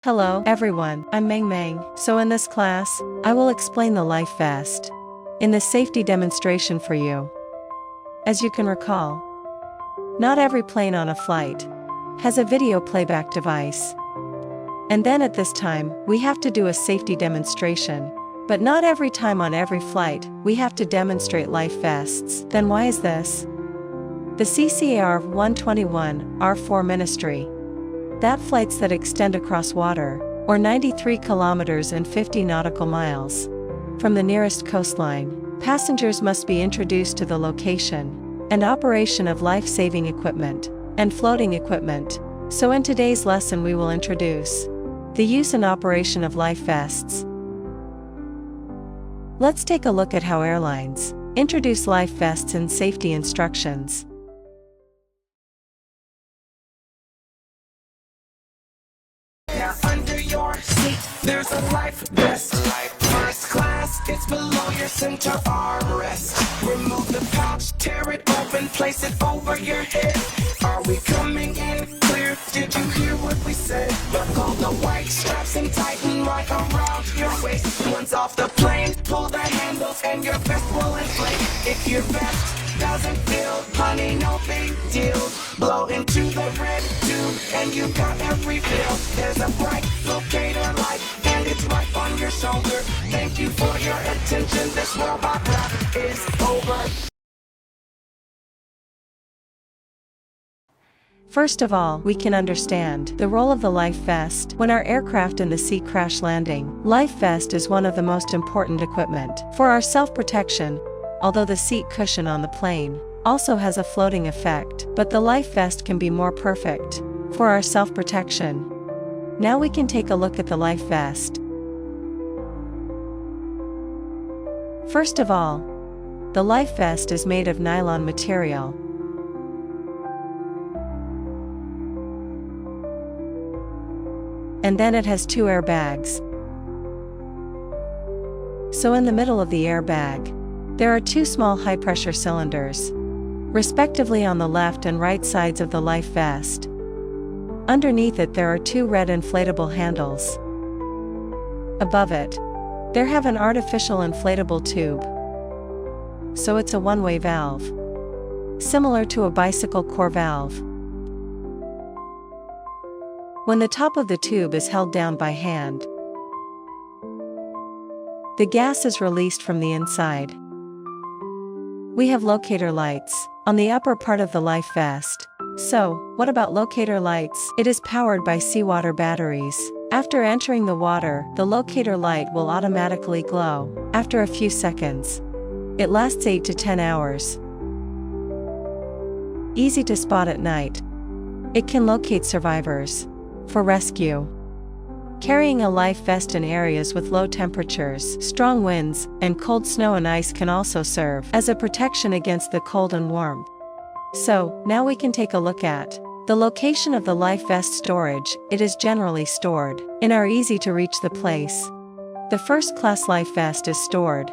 Hello, everyone, I'm Meng Meng. So in this class, I will explain the life vest in the safety demonstration for you. As you can recall, not every plane on a flight has a video playback device. And then at this time, we have to do a safety demonstration. But not every time on every flight, we have to demonstrate life vests. Then why is this? The CCAR 121 R4 Ministry, that flights that extend across water, or 93 kilometers and 50 nautical miles, from the nearest coastline, passengers must be introduced to the location and operation of life-saving equipment and floating equipment. So in today's lesson we will introduce the use and operation of life vests. Let's take a look at how airlines introduce life vests in safety instructions. Now under your seat, there's a life vest. First class, it's below your center armrest. Remove the pouch, tear it open, place it over your head. Are we coming in clear? Did you hear what we said? Buckle the white straps and tighten right around your waist. Once off the plane, pull the handles and your vest will inflate. If your vest doesn't feel, honey, no big deal. Blow into the red tube and you got every feel. There's a bright locator light and it's right on your shoulder. Thank you for your attention. This robot rap is over. First of all, we can understand the role of the life vest when our aircraft in the sea crash landing. Life vest is one of the most important equipment for our self-protection, although the seat cushion on the plane also has a floating effect, but the life vest can be more perfect for our self-protection. Now we can take a look at the life vest. First of all, the life vest is made of nylon material. And then it has two airbags. So in the middle of the airbag, there are two small high-pressure cylinders, respectively on the left and right sides of the life vest. Underneath it there are two red inflatable handles. Above it, there have an artificial inflatable tube. So it's a one-way valve, similar to a bicycle core valve. When the top of the tube is held down by hand, the gas is released from the inside. We have locator lights on the upper part of the life vest. So, what about locator lights? It is powered by seawater batteries. After entering the water, the locator light will automatically glow after a few seconds. It lasts 8 to 10 hours. Easy to spot at night. It can locate survivors for rescue. Carrying a life vest in areas with low temperatures, strong winds, and cold snow and ice can also serve as a protection against the cold and warmth. So, now we can take a look at the location of the life vest storage. It is generally stored in our easy-to-reach the place. The first-class life vest is stored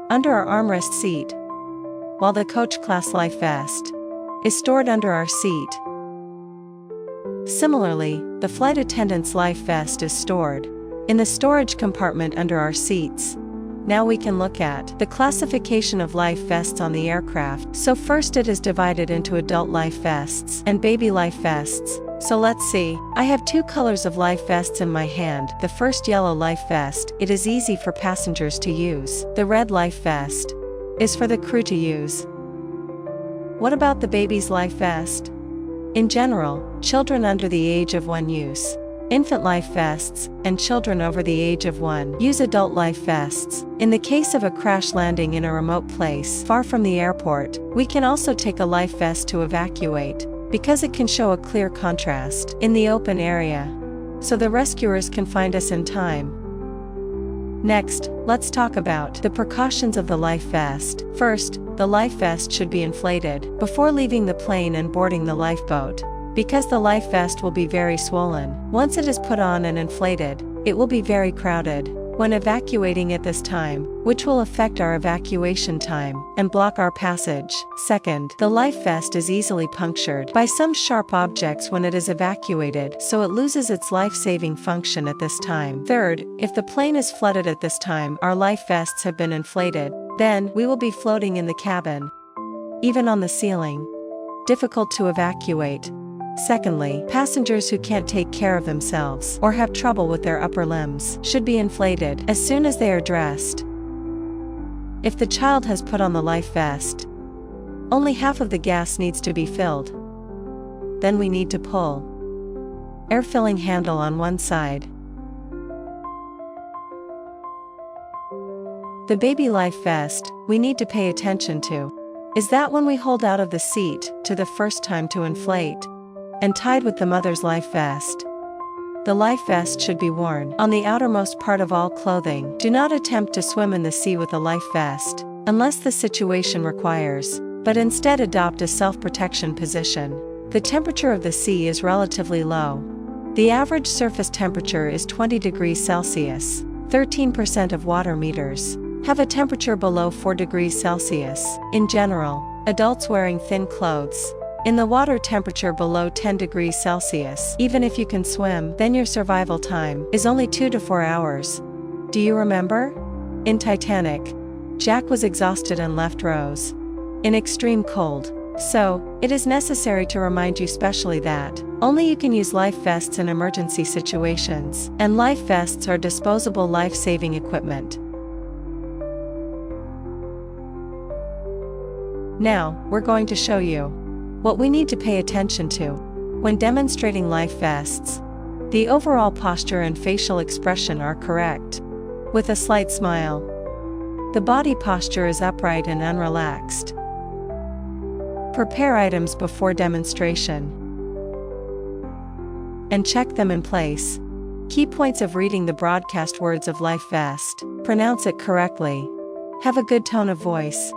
under our armrest seat, while the coach-class life vest is stored under our seat. Similarly, the flight attendant's life vest is stored in the storage compartment under our seats. Now we can look at the classification of life vests on the aircraft. So first it is divided into adult life vests and baby life vests. So let's see. I have two colors of life vests in my hand. The first yellow life vest, it is easy for passengers to use. The red life vest is for the crew to use. What about the baby's life vest? In general, children under the age of 1 use infant life vests, and children over the age of 1 use adult life vests. In the case of a crash landing in a remote place far from the airport, we can also take a life vest to evacuate, because it can show a clear contrast in the open area, so the rescuers can find us in time. Next, let's talk about the precautions of the life vest. First, the life vest should be inflated before leaving the plane and boarding the lifeboat, because the life vest will be very swollen. Once it is put on and inflated, it will be very crowded. when evacuating at this time, which will affect our evacuation time and block our passage. Second, the life vest is easily punctured by some sharp objects when it is evacuated, so it loses its life-saving function at this time. Third, if the plane is flooded at this time, our life vests have been inflated, then we will be floating in the cabin, even on the ceiling. Difficult to evacuate. Secondly, passengers who can't take care of themselves or have trouble with their upper limbs should be inflated as soon as they are dressed. If the child has put on the life vest, only half of the gas needs to be filled. Then we need to pull air filling handle on one side. The baby life vest we need to pay attention to is that when we hold out of the seat to the first time to inflate, and tied with the mother's life vest. The life vest should be worn on the outermost part of all clothing. Do not attempt to swim in the sea with a life vest, unless the situation requires, but instead adopt a self-protection position. The temperature of the sea is relatively low. The average surface temperature is 20 degrees Celsius. 13% of water meters have a temperature below 4 degrees Celsius. In general, adults wearing thin clothes in the water temperature below 10 degrees Celsius. Even if you can swim, then your survival time is only 2 to 4 hours. Do you remember? In Titanic, Jack was exhausted and left Rose in extreme cold. So, it is necessary to remind you specially that only you can use life vests in emergency situations, and life vests are disposable life-saving equipment. Now, we're going to show you what we need to pay attention to when demonstrating life vests. The overall posture and facial expression are correct, with a slight smile. The body posture is upright and unrelaxed. Prepare items before demonstration and check them in place. Key points of reading the broadcast words of life vest: pronounce it correctly, have a good tone of voice,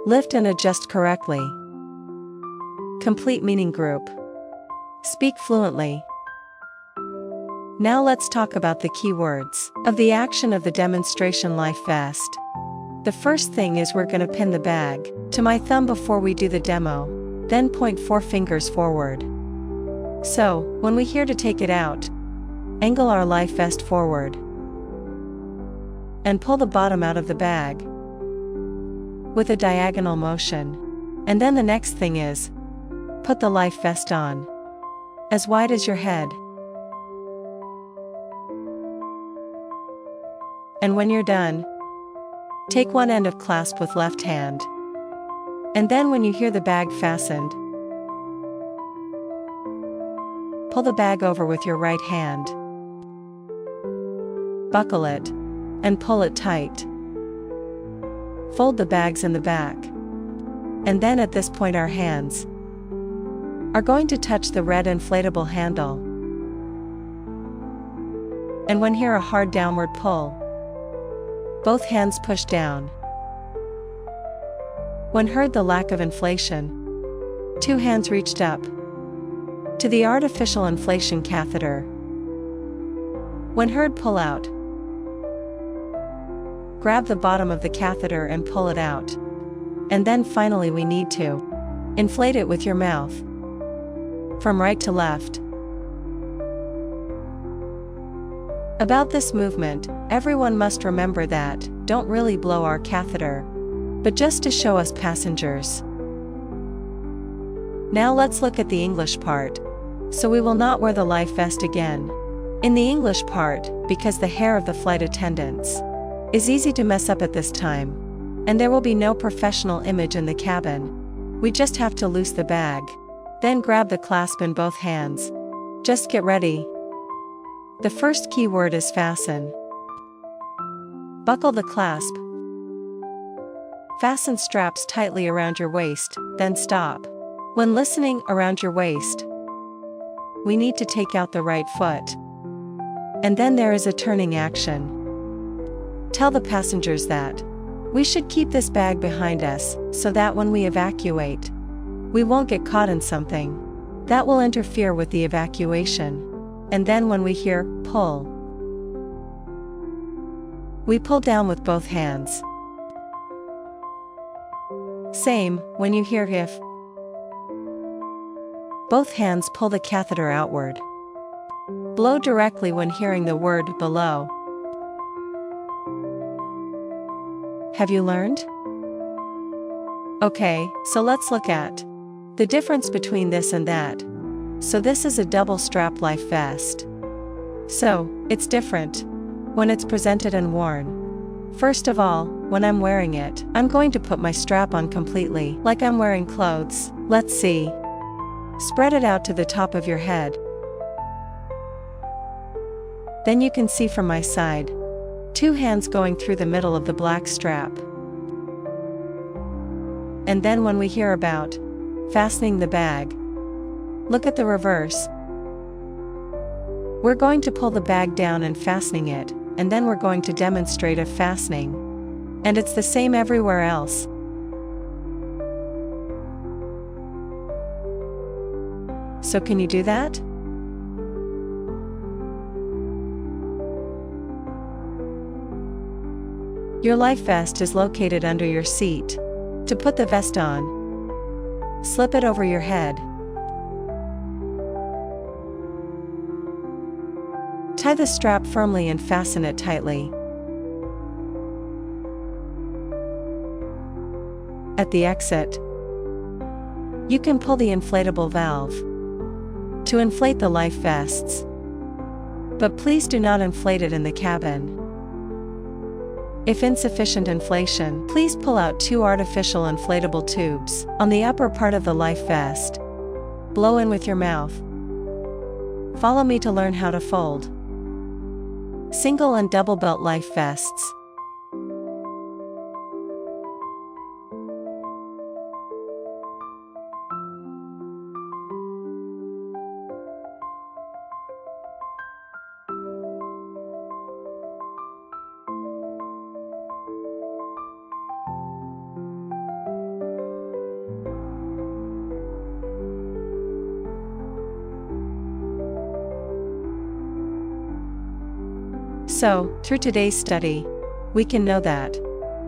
lift and adjust correctly, complete meaning group, speak fluently. Now let's talk about the key words of the action of the demonstration life vest. The first thing is we're going to pin the bag to my thumb before we do the demo, then point 4 fingers forward. So, when we hear to take it out, angle our life vest forward and pull the bottom out of the bag with a diagonal motion. And then the next thing is put the life vest on as wide as your head. And when you're done, take one end of clasp with left hand. And then when you hear the bag fastened, pull the bag over with your right hand. Buckle it and pull it tight. Fold the bags in the back. And then at this point our hands are going to touch the red inflatable handle. And when hear a hard downward pull, both hands push down. When heard the lack of inflation, 2 hands reached up to the artificial inflation catheter. When heard pull out, grab the bottom of the catheter and pull it out. And then finally we need to inflate it with your mouth, from right to left. About this movement, everyone must remember that, don't really blow our catheter, but just to show us passengers. Now let's look at the English part. So we will not wear the life vest again. In the English part, because the hair of the flight attendants is easy to mess up at this time, and there will be no professional image in the cabin, we just have to loose the bag, then grab the clasp in both hands. Just get ready. The first key word is fasten. Buckle the clasp. Fasten straps tightly around your waist, then stop. When listening around your waist, we need to take out the right foot. And then there is a turning action. Tell the passengers that we should keep this bag behind us, so that when we evacuate, we won't get caught in something that will interfere with the evacuation. And then when we hear pull, We pull down with both hands. Same, when you hear if. Both hands pull the catheter outward. Blow directly when hearing the word below. Have you learned? Okay, so let's look at the difference between this and that. So this is a double strap life vest. So, it's different when it's presented and worn. First of all, when I'm wearing it, I'm going to put my strap on completely, like I'm wearing clothes. Let's see. Spread it out to the top of your head. Then you can see from my side, 2 hands going through the middle of the black strap. And then when we hear about fastening the bag, look at the reverse. We're going to pull the bag down and fastening it, and then we're going to demonstrate a fastening. And it's the same everywhere else. So can you do that? Your life vest is located under your seat. To put the vest on, slip it over your head. Tie the strap firmly and fasten it tightly. At the exit, you can pull the inflatable valve to inflate the life vests. But please do not inflate it in the cabin. If insufficient inflation, please pull out 2 artificial inflatable tubes on the upper part of the life vest. Blow in with your mouth. Follow me to learn how to fold single and double belt life vests. So, through today's study, we can know that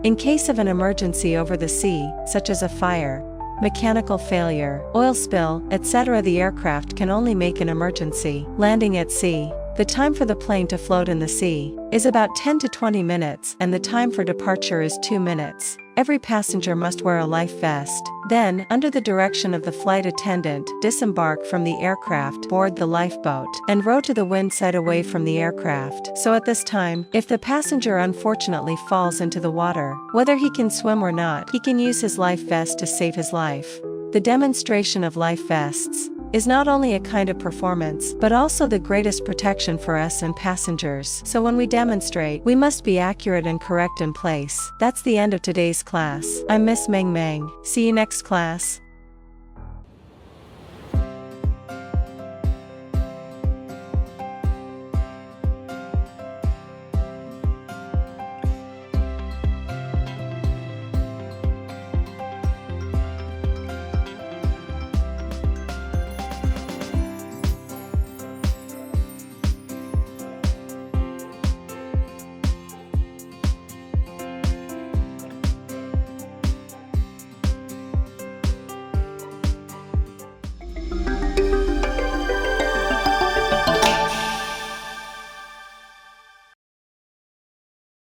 in case of an emergency over the sea, such as a fire, mechanical failure, oil spill, etc., the aircraft can only make an emergency landing at sea. The time for the plane to float in the sea is about 10 to 20 minutes, and the time for departure is 2 minutes. Every passenger must wear a life vest. Then, under the direction of the flight attendant, disembark from the aircraft, board the lifeboat, and row to the wind side away from the aircraft. So at this time, if the passenger unfortunately falls into the water, whether he can swim or not, he can use his life vest to save his life. The demonstration of life vests is not only a kind of performance, but also the greatest protection for us and passengers. So when we demonstrate, we must be accurate and correct in place. That's the end of today's class. I'm Miss Meng Meng. See you next class.